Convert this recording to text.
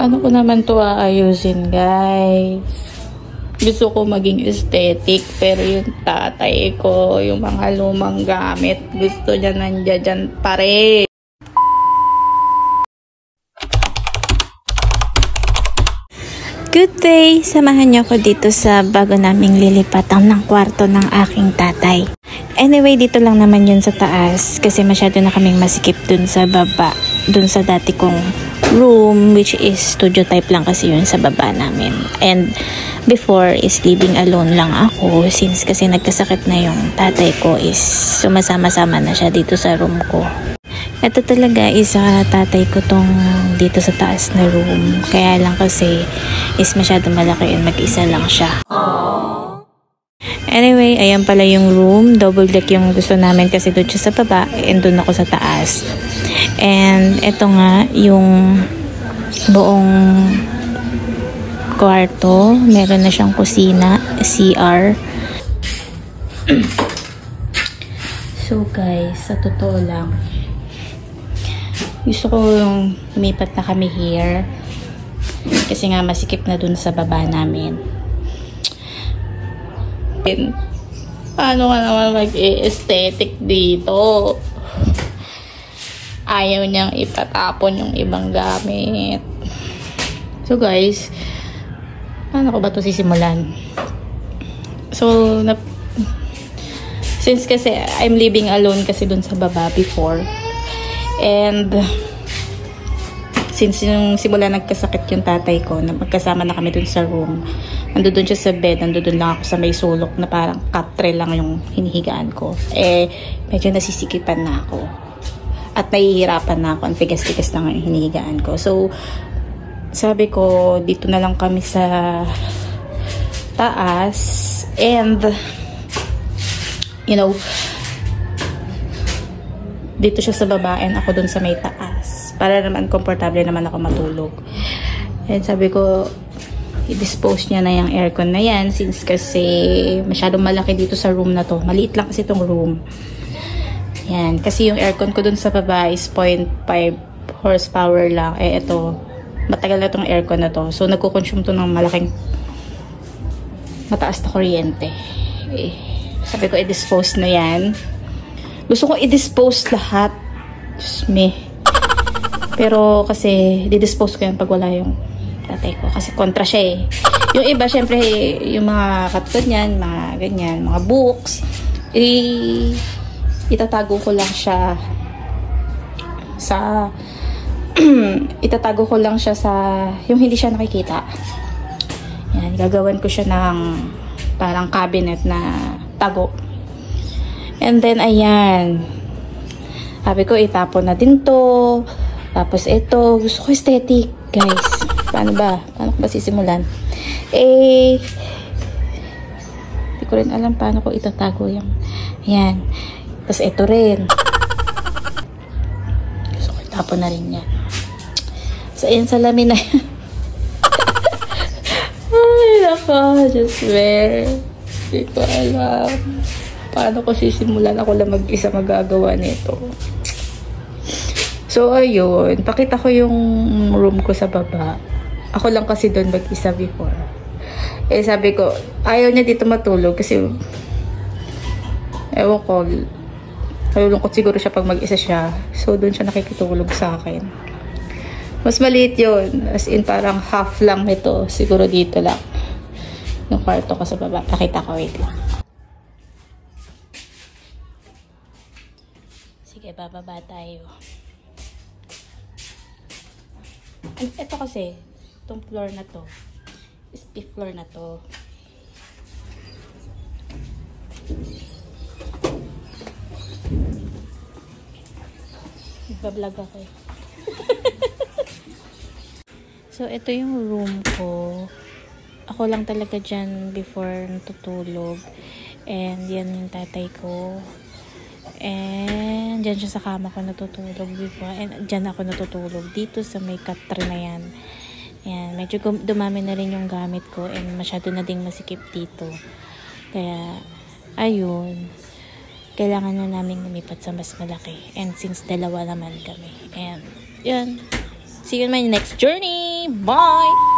Paano ko naman to aayusin, guys? Gusto ko maging aesthetic, pero yung tatay ko, yung mga lumang gamit, gusto niya nandiyan dyan pa rin. Good day! Samahan niyo ako dito sa bago naming lilipatan ng kwarto ng aking tatay. Anyway, dito lang naman yun sa taas kasi masyado na kaming masikip dun sa baba. Dun sa dati kong room, which is studio type lang kasi yun sa baba namin. And before is living alone lang ako since kasi nagkasakit na yung tatay ko is sumasama-sama na siya dito sa room ko. Ito talaga isa tatay ko tong dito sa taas na room. Kaya lang kasi is masyado malaki and mag-isa lang siya. Anyway, ayan pala yung room. Double deck yung gusto namin kasi doon siya sa baba and doon ako sa taas. And ito nga yung buong kwarto. Meron na siyang kusina, CR. So guys, sa totoo lang, gusto ko yung lumipat na kami here kasi nga masikip na dun sa baba namin. Paano ka naman mag-aesthetic dito? Ayaw niyang ipatapon yung ibang gamit. So guys, paano ko ba ito sisimulan? So since kasi I'm living alone kasi dun sa baba before, and since yung simula nagkasakit yung tatay ko, na magkasama na kami dun sa room, nandoon siya sa bed, nandoon lang ako sa may sulok na parang katre lang yung hinihigaan ko. Medyo nasisikipan na ako at nahihirapan na ako, ang tigas-tigas lang yung hinihigaan ko. So sabi ko, dito na lang kami sa taas, and you know, dito siya sa baba and ako dun sa may taas para naman komportable naman ako matulog. And sabi ko, i-dispose niya na yung aircon na yan since kasi masyadong malaki dito sa room na to. Maliit lang kasi itong room. Yan, kasi yung aircon ko dun sa baba is 0.5 horsepower lang. Ito, matagal na itong aircon na to. So nagko-consume to ng malaking mataas na kuryente. Sabi ko, i-dispose na yan. Gusto ko i-dispose lahat. Diyos me. Pero kasi, di-dispose ko yan pag wala yung tatay ko. Kasi kontra siya eh. Yung iba, syempre, yung mga katulad niyan, mga ganyan, mga books, itatago ko lang siya sa itatago ko lang siya sa yung hindi siya nakikita. Yan, gagawan ko siya ng parang cabinet na tago. And then, ayan. Sabi ko, itapon na din to. Tapos, ito. Gusto ko aesthetic, guys. Paano ba? Paano ko ba sisimulan? Hindi ko rin alam paano ko itatago yung ayan. Tapos, ito rin. Gusto ko itapon na rin yan. So, ayan, salamin na yan. Ay, nako. Just where? Hindi ko alam. Paano ko sisimulan? Ako lang mag-isa magagawa nito. So, ayun. Pakita ko yung room ko sa baba. Ako lang kasi doon mag-isa before. Sabi ko, ayaw niya dito matulog kasi ewan ko, nalulungkot siguro siya pag mag-isa siya. So, doon siya nakikitulog sa akin. Mas maliit yun. As in, parang half lang ito. Siguro dito lang. Yung kwarto ko sa baba. Pakita ko, wait lang. Sige, bababa tayo. Ito kasi, itong floor na to, is fifth floor na to. Nagbablog ako eh. So, ito yung room ko. Ako lang talaga dyan before natutulog. And yan yung tatay ko. And dyan siya sa kama ko natutulog before. And dyan ako natutulog. Dito sa may katre na yan. Ayan, medyo dumami na rin yung gamit ko. And masyado na ding masikip dito. Kaya, ayun. Kailangan na namin lumipat sa mas malaki. And since dalawa naman kami. And, yun. See you in my next journey. Bye!